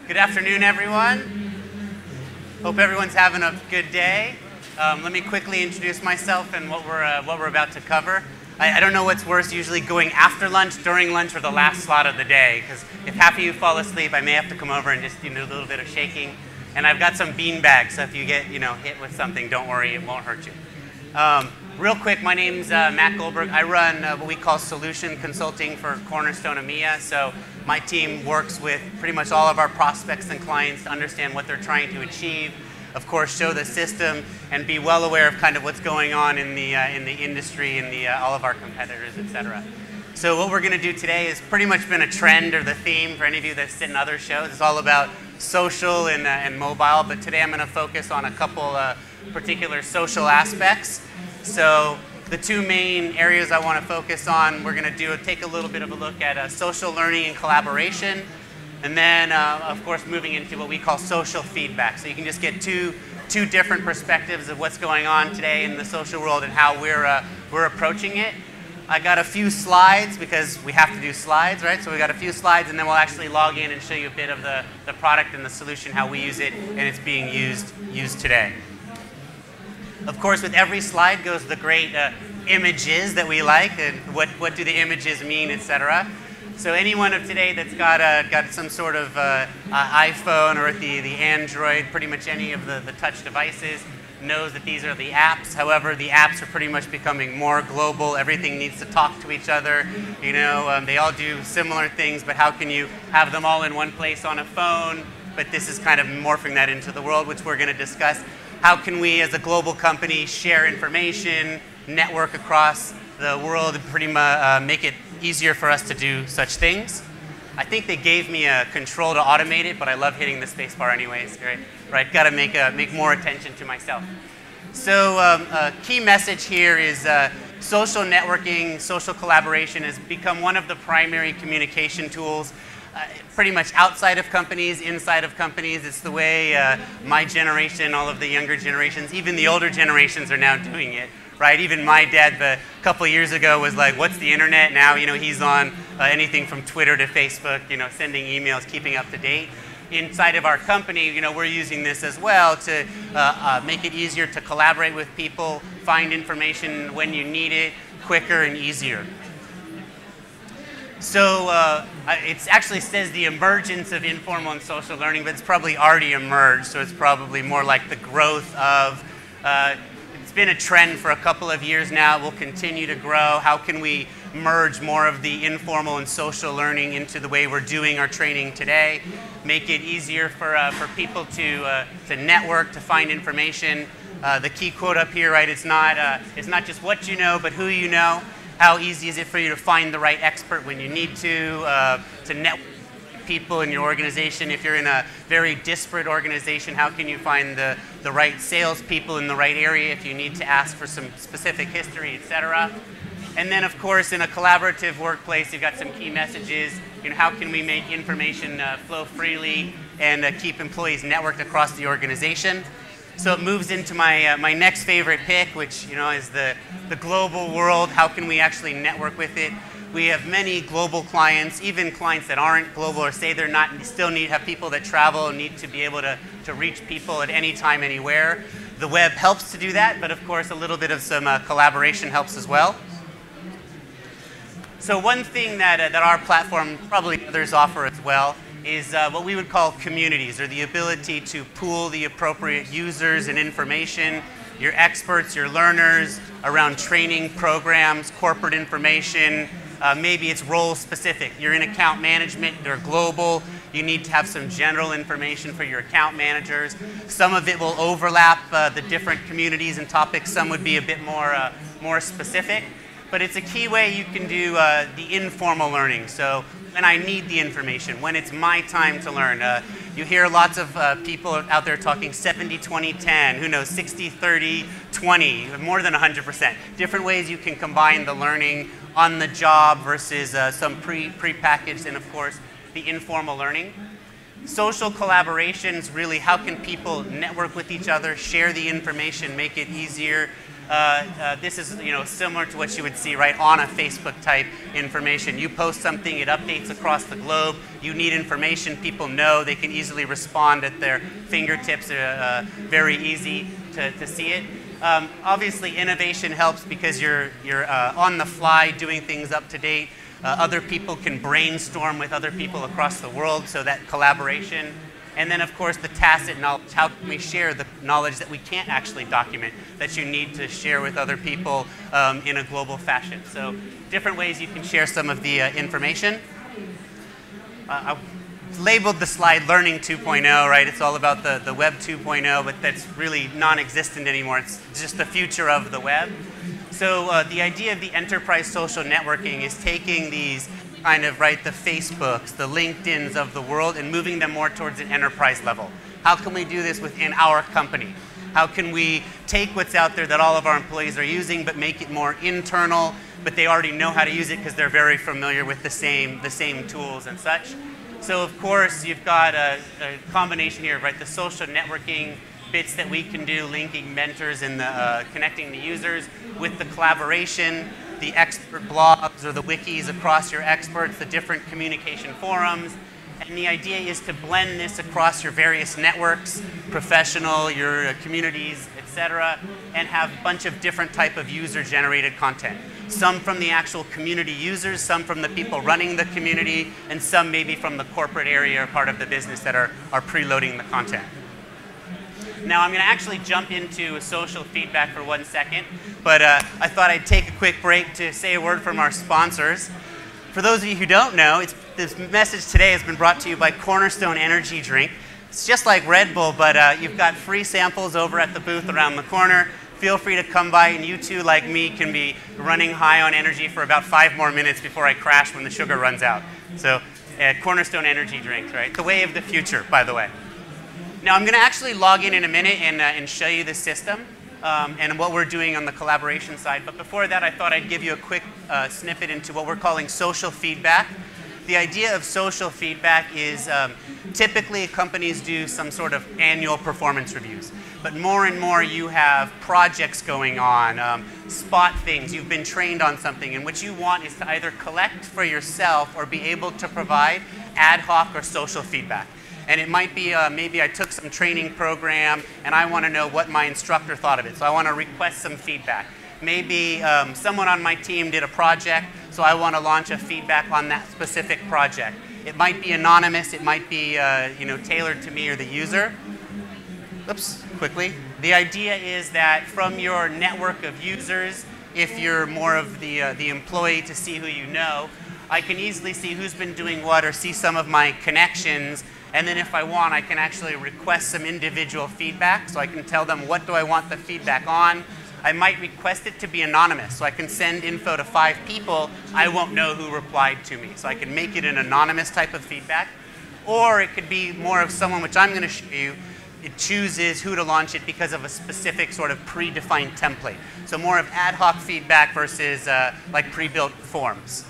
Good afternoon, everyone. Hope everyone's having a good day. Let me quickly introduce myself and what we're about to cover. I don't know what's worse, usually going after lunch, during lunch, or the last slot of the day, because if half of you fall asleep, I may have to come over and just do a little bit of shaking. And I've got some bean bags, so if you get hit with something, don't worry, it won't hurt you. Real quick, my name's Matt Goldberg. I run what we call solution consulting for Cornerstone EMEA. So my team works with pretty much all of our prospects and clients to understand what they're trying to achieve. Of course, show the system and be well aware of kind of what's going on in the industry and all of our competitors, etc. So what we're going to do today has pretty much been a trend or the theme for any of you that sit in other shows. It's all about social and mobile, but today I'm going to focus on a couple particular social aspects. So the two main areas I want to focus on, we're going to take a little bit of a look at social learning and collaboration, and then of course moving into what we call social feedback. So you can just get two different perspectives of what's going on today in the social world and how we're approaching it. I got a few slides because we have to do slides, right? So we got a few slides, and then we'll actually log in and show you a bit of the product and the solution, how we use it, and it's being used today. Of course, with every slide goes the great images that we like, and what do the images mean, etc. So anyone of today that's got some sort of iPhone or the Android, pretty much any of the touch devices, knows that these are the apps. However, the apps are pretty much becoming more global. Everything needs to talk to each other. They all do similar things, but how can you have them all in one place on a phone? But this is kind of morphing that into the world, which we're going to discuss. How can we, as a global company, share information, network across the world, and pretty much make it easier for us to do such things? I think they gave me a control to automate it, but I love hitting the space bar anyways, right? Got to make more attention to myself. So a key message here is social networking, social collaboration has become one of the primary communication tools pretty much outside of companies, inside of companies. It's the way my generation, all of the younger generations, even the older generations are now doing it, right? Even my dad a couple of years ago was like, what's the internet? Now, he's on anything from Twitter to Facebook, sending emails, keeping up to date. Inside of our company, we're using this as well to make it easier to collaborate with people, find information when you need it, quicker and easier. So it actually says the emergence of informal and social learning, but it's probably already emerged, so it's probably more like the growth of, it's been a trend for a couple of years now, it will continue to grow. How can we merge more of the informal and social learning into the way we're doing our training today? Make it easier for people to network, to find information. The key quote up here, right, it's not just what you know, but who you know. How easy is it for you to find the right expert when you need to network people in your organization? If you're in a very disparate organization, how can you find the right salespeople in the right area if you need to ask for some specific history, etc.? And then, of course, in a collaborative workplace, you've got some key messages. How can we make information flow freely and keep employees networked across the organization? So it moves into my next favorite pick, which is the global world. How can we actually network with it? We have many global clients, even clients that aren't global or say they're not, still have people that travel and need to be able to reach people at any time, anywhere. The web helps to do that, but of course a little bit of some collaboration helps as well. So one thing that our platform, probably others offer as well, is what we would call communities, or the ability to pool the appropriate users and information, your experts, your learners, around training programs, corporate information. Maybe it's role specific. You're in account management, they're global. You need to have some general information for your account managers. Some of it will overlap the different communities and topics. Some would be a bit more specific. But it's a key way you can do the informal learning. So when I need the information, when it's my time to learn. You hear lots of people out there talking 70-20-10, who knows, 60-30-20, more than 100%. Different ways you can combine the learning on the job versus some pre-packaged, and of course, the informal learning. Social collaborations, really, how can people network with each other, share the information, make it easier? this is similar to what you would see right on a Facebook type information. You post something, it updates across the globe. You need information, people know, they can easily respond at their fingertips. Very easy to see it. Obviously, innovation helps because you're on the fly doing things up to date. Other people can brainstorm with other people across the world, so that collaboration. And then, of course, the tacit knowledge. How can we share the knowledge that we can't actually document, that you need to share with other people in a global fashion? So different ways you can share some of the information. I labeled the slide Learning 2.0, right? It's all about the Web 2.0, but that's really non-existent anymore. It's just the future of the web. So the idea of the enterprise social networking is taking these kind of, right, the Facebooks, the LinkedIns of the world and moving them more towards an enterprise level. How can we do this within our company? How can we take what's out there that all of our employees are using but make it more internal, but they already know how to use it because they're very familiar with the same tools and such? So of course you've got a combination here, right? The social networking bits that we can do, linking mentors and connecting the users with the collaboration, the expert blogs or the wikis across your experts, the different communication forums. And the idea is to blend this across your various networks, professional, your communities, etc., and have a bunch of different type of user-generated content. Some from the actual community users, some from the people running the community, and some maybe from the corporate area or part of the business that are preloading the content. Now I'm going to actually jump into social feedback for 1 second, but I thought I'd take a quick break to say a word from our sponsors. For those of you who don't know, this message today has been brought to you by Cornerstone Energy Drink. It's just like Red Bull, but you've got free samples over at the booth around the corner. Feel free to come by, and you too, like me, can be running high on energy for about 5 more minutes before I crash when the sugar runs out. So Cornerstone Energy Drinks, right? The way of the future, by the way. Now I'm going to actually log in a minute and show you the system and what we're doing on the collaboration side. But before that, I thought I'd give you a quick snippet into what we're calling social feedback. The idea of social feedback is typically companies do some sort of annual performance reviews. But more and more you have projects going on, spot things, you've been trained on something, and what you want is to either collect for yourself or be able to provide ad hoc or social feedback. And it might be maybe I took some training program and I want to know what my instructor thought of it. So I want to request some feedback. Maybe someone on my team did a project, so I want to launch a feedback on that specific project. It might be anonymous, it might be tailored to me or the user. Oops, quickly. The idea is that from your network of users, if you're more of the employee to see who you know, I can easily see who's been doing what or see some of my connections. And then if I want, I can actually request some individual feedback. So I can tell them what do I want the feedback on. I might request it to be anonymous. So I can send info to 5 people. I won't know who replied to me. So I can make it an anonymous type of feedback. Or it could be more of someone, which I'm going to show you. It chooses who to launch it because of a specific sort of predefined template. So more of ad hoc feedback versus like pre-built forms.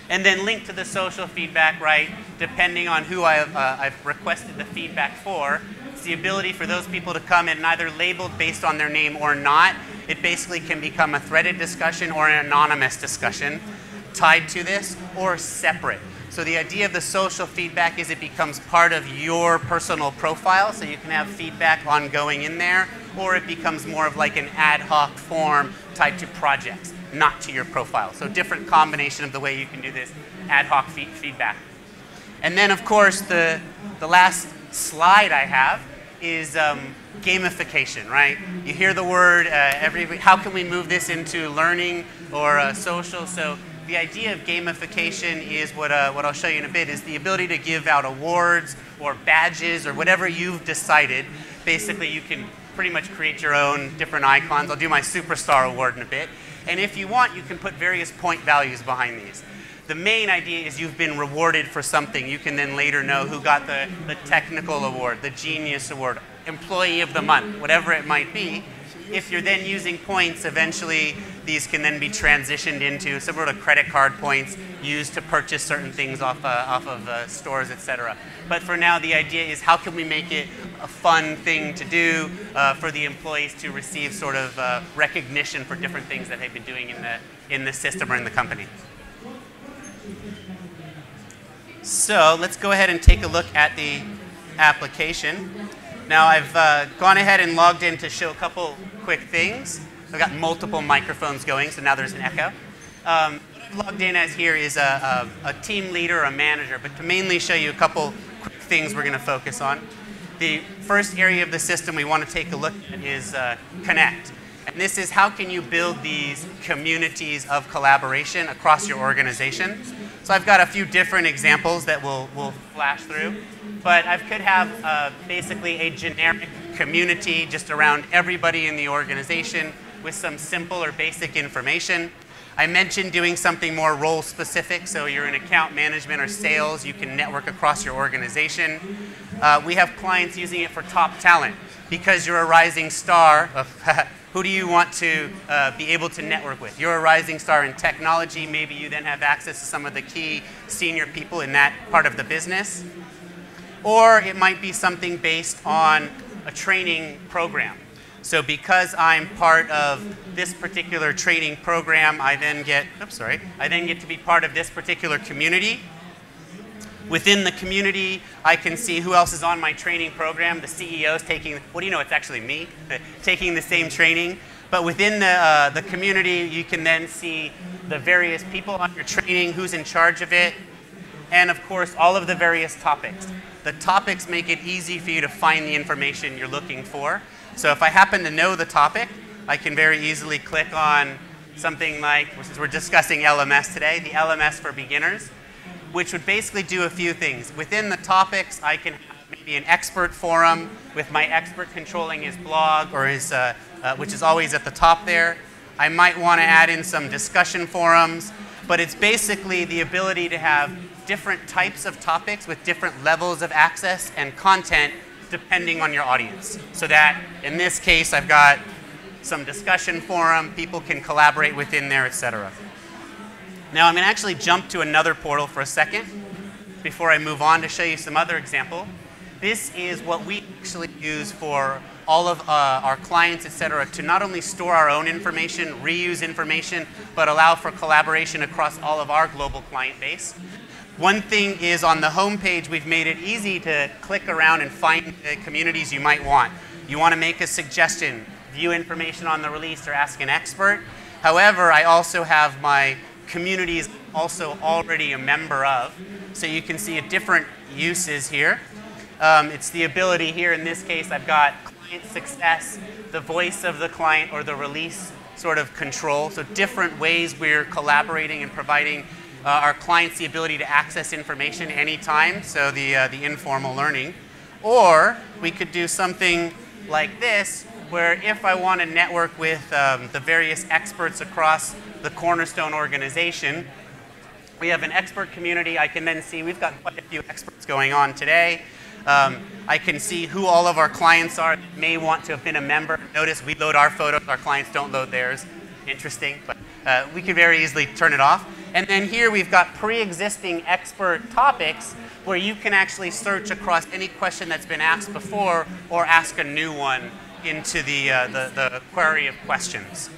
And then link to the social feedback, right? Depending on who I've requested the feedback for, it's the ability for those people to come in either labeled based on their name or not. It basically can become a threaded discussion or an anonymous discussion tied to this or separate. So the idea of the social feedback is it becomes part of your personal profile, so you can have feedback ongoing in there, or it becomes more of like an ad hoc form tied to projects, not to your profile. So different combination of the way you can do this ad hoc feedback. And then of course the last slide I have is gamification, right? You hear the word, how can we move this into learning or social? So the idea of gamification is what I'll show you in a bit, is the ability to give out awards or badges or whatever you've decided. Basically you can pretty much create your own different icons. I'll do my superstar award in a bit. And if you want, you can put various point values behind these. The main idea is you've been rewarded for something. You can then later know who got the technical award, the genius award, employee of the month, whatever it might be. If you're then using points, eventually these can then be transitioned into similar to credit card points used to purchase certain things off of stores, etc. But for now, the idea is how can we make it a fun thing to do for the employees to receive sort of recognition for different things that they've been doing in the system or in the company. So let's go ahead and take a look at the application. Now I've gone ahead and logged in to show a couple quick things. I've got multiple microphones going, so now there's an echo. What I've logged in as here is a team leader or a manager, but to mainly show you a couple quick things we're going to focus on. The first area of the system we want to take a look at is Connect. And this is how can you build these communities of collaboration across your organization. So I've got a few different examples that we'll flash through. But I could have basically a generic community just around everybody in the organization with some simple or basic information. I mentioned doing something more role specific, so you're in account management or sales, you can network across your organization. We have clients using it for top talent. Because you're a rising star, who do you want to be able to network with? You're a rising star in technology, maybe you then have access to some of the key senior people in that part of the business. Or it might be something based on a training program. So because I'm part of this particular training program, I then get to be part of this particular community. Within the community, I can see who else is on my training program. The CEO is taking, what do you know, it's actually me, taking the same training. But within the community, you can then see the various people on your training, who's in charge of it, and of course, all of the various topics. The topics make it easy for you to find the information you're looking for. So if I happen to know the topic, I can very easily click on something like, since we're discussing LMS today, the LMS for beginners, which would basically do a few things. Within the topics, I can have maybe an expert forum with my expert controlling his blog or his, which is always at the top there. I might want to add in some discussion forums, but it's basically the ability to have different types of topics with different levels of access and content depending on your audience. So that, in this case, I've got some discussion forum, people can collaborate within there, etc. Now I'm going to actually jump to another portal for a second before I move on to show you some other example. This is what we actually use for all of our clients, etc., to not only store our own information, reuse information, but allow for collaboration across all of our global client base. One thing is on the home page, we've made it easy to click around and find the communities you might want. You want to make a suggestion, view information on the release, or ask an expert. However, I also have my communities also already a member of. So you can see different uses here. It's the ability here, in this case, I've got client success, the voice of the client, or the release sort of control. So different ways we're collaborating and providing our clients the ability to access information anytime, so the informal learning. Or we could do something like this, where if I want to network with the various experts across the Cornerstone organization, we have an expert community. I can then see we've got quite a few experts going on today. I can see who all of our clients are that may want to have been a member. Notice we load our photos, our clients don't load theirs. Interesting, but we can very easily turn it off. And then here we've got pre-existing expert topics where you can actually search across any question that's been asked before or ask a new one into the query of questions.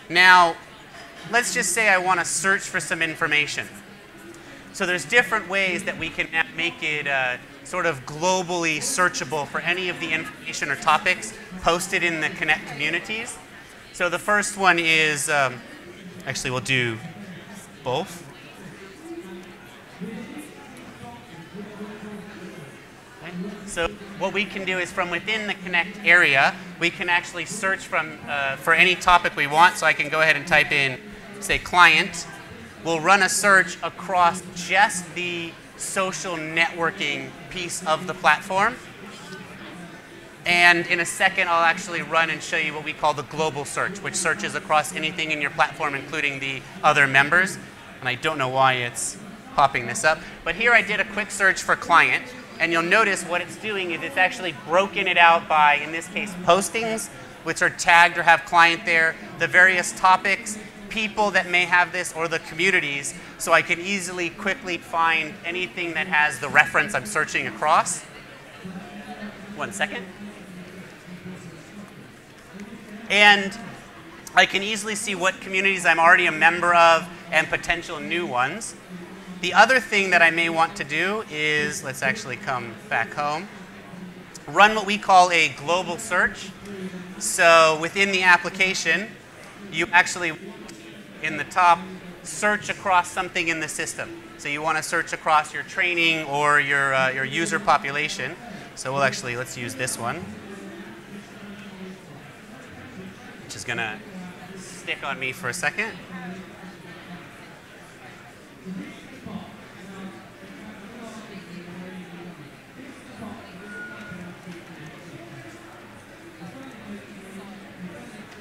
Now, let's just say I want to search for some information. So there's different ways that we can make it sort of globally searchable for any of the information or topics posted in the Connect communities. So the first one is, actually we'll do both. Okay. So what we can do is from within the Connect area, we can actually search for any topic we want. So I can go ahead and type in, say, client. We'll run a search across just the social networking piece of the platform. And in a second, I'll actually run and show you what we call the global search, which searches across anything in your platform, including the other members. And I don't know why it's popping this up. But here I did a quick search for client. And you'll notice what it's doing is it's actually broken it out by, in this case, postings, which are tagged or have client there, the various topics, people that may have this, or the communities. So I can easily, quickly find anything that has the reference I'm searching across. 1 second. And I can easily see what communities I'm already a member of and potential new ones. The other thing that I may want to do is, let's actually come back home, run what we call a global search. So within the application, you actually, in the top, search across something in the system. So you want to search across your training or your user population. So we'll actually, let's use this one, which is going to stick on me for a second.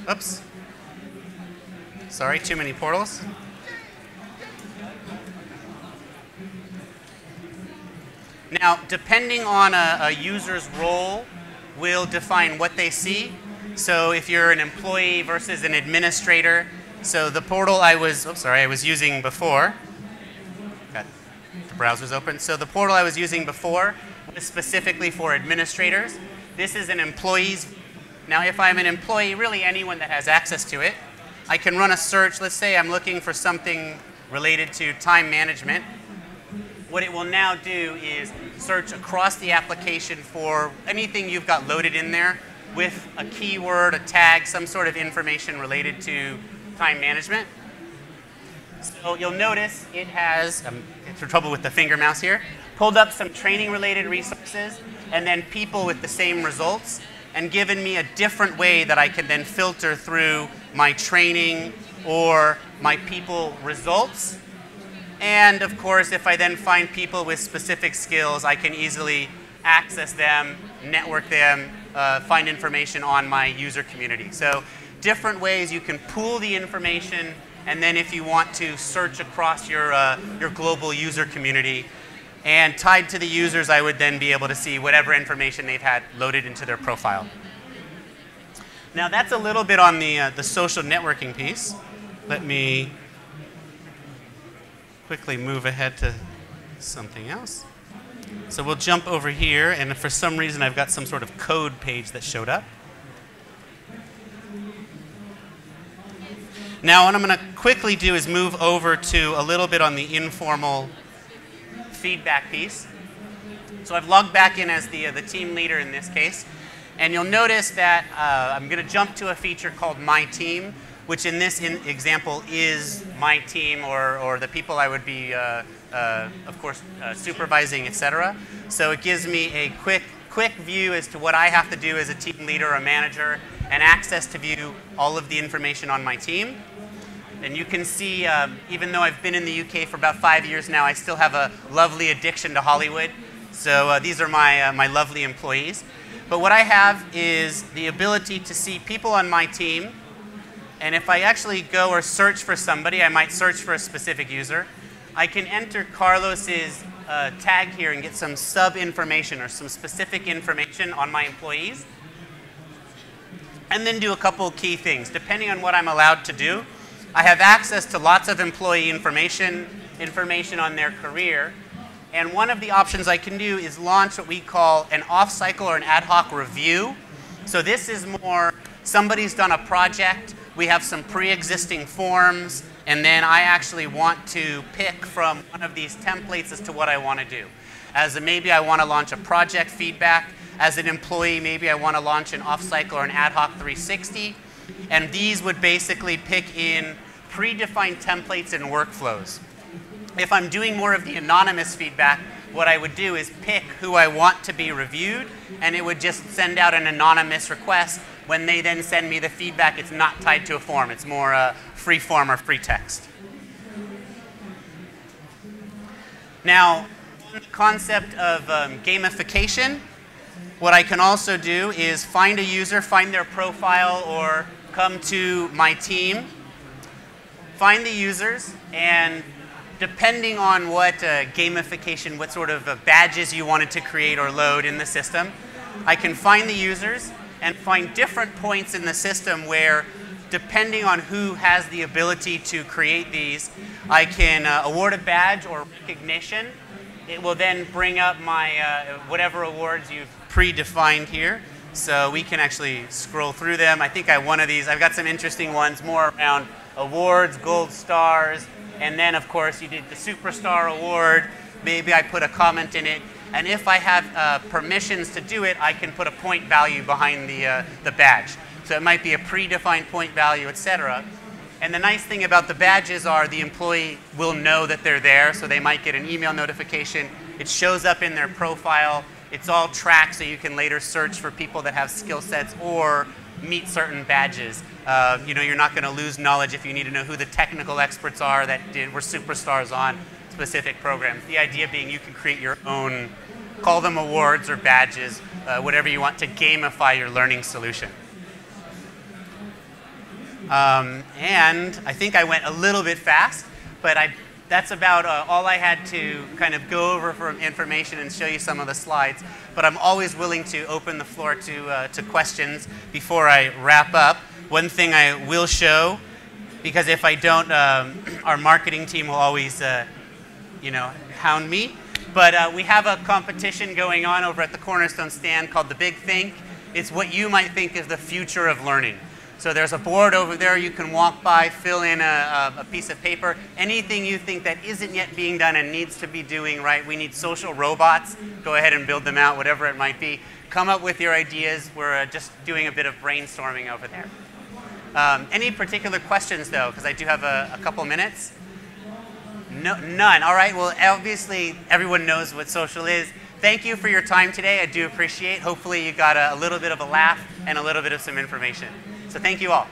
Oops. Sorry, too many portals. Now, depending on a user's role, will define what they see. So if you're an employee versus an administrator, so the portal I was using before, got the browser's open. So the portal I was using before was specifically for administrators. This is an employee's. Now, if I'm an employee, really anyone that has access to it, I can run a search. Let's say I'm looking for something related to time management. What it will now do is search across the application for anything you've got loaded in there with a keyword, a tag, some sort of information related to time management. So you'll notice it has, for trouble with the finger mouse here, pulled up some training-related resources and then people with the same results and given me a different way that I can then filter through my training or my people results. And of course, if I then find people with specific skills, I can easily access them, network them, find information on my user community. So different ways you can pool the information, and then if you want to search across your global user community, and tied to the users, I would then be able to see whatever information they've had loaded into their profile. Now that's a little bit on the social networking piece. Let me quickly move ahead to something else. So we'll jump over here, and for some reason I've got some sort of code page that showed up. Now what I'm going to quickly do is move over to a little bit on the informal feedback piece. So I've logged back in as the team leader in this case, and you'll notice that I'm going to jump to a feature called My Team, which in this example is my team or the people I would be, of course, supervising, etc. So it gives me a quick view as to what I have to do as a team leader or manager and access to view all of the information on my team. And you can see, even though I've been in the UK for about 5 years now, I still have a lovely addiction to Hollywood. So these are my lovely employees. But what I have is the ability to see people on my team. And if I actually go or search for somebody, I might search for a specific user. I can enter Carlos's tag here and get some sub-information or some specific information on my employees. And then do a couple key things. Depending on what I'm allowed to do, I have access to lots of employee information on their career. And one of the options I can do is launch what we call an off-cycle or an ad hoc review. So this is more, somebody's done a project, we have some pre-existing forms, and then I actually want to pick from one of these templates as to what I want to do. Maybe I want to launch a project feedback. As an employee, maybe I want to launch an off-cycle or an ad hoc 360. And these would basically pick in predefined templates and workflows. If I'm doing more of the anonymous feedback, what I would do is pick who I want to be reviewed, and it would just send out an anonymous request. When they then send me the feedback, it's not tied to a form. It's more free form or free text. Now, the concept of gamification, what I can also do is find a user, find their profile, or come to my team, find the users, and depending on what gamification, what sort of badges you wanted to create or load in the system, I can find the users and find different points in the system where, depending on who has the ability to create these, I can award a badge or recognition it will then bring up my whatever awards you've predefined here. So we can actually scroll through them. I think I one of these. I've got some interesting ones more around awards, gold stars, and then of course you did the Superstar Award. Maybe I put a comment in it. And if I have permissions to do it, I can put a point value behind the badge. So it might be a predefined point value, etc. And the nice thing about the badges are the employee will know that they're there, so they might get an email notification. It shows up in their profile. It's all tracked, so you can later search for people that have skill sets or meet certain badges. You know, you're not going to lose knowledge if you need to know who the technical experts are that were superstars on specific programs. The idea being you can create your own, call them awards or badges, whatever you want to gamify your learning solution. And I think I went a little bit fast, but that's about all I had to kind of go over for information and show you some of the slides. But I'm always willing to open the floor to questions before I wrap up. One thing I will show, because if I don't, our marketing team will always you know, hound me. But we have a competition going on over at the Cornerstone stand called The Big Think. It's what you might think is the future of learning. So there's a board over there you can walk by, fill in a piece of paper. Anything you think that isn't yet being done and needs to be doing, right? We need social robots. Go ahead and build them out, whatever it might be. Come up with your ideas. We're just doing a bit of brainstorming over there. Any particular questions, though? Because I do have a couple minutes. No, none. All right. Well, obviously, everyone knows what social is. Thank you for your time today. I do appreciate it. Hopefully, you got a little bit of a laugh and a little bit of some information. So thank you all.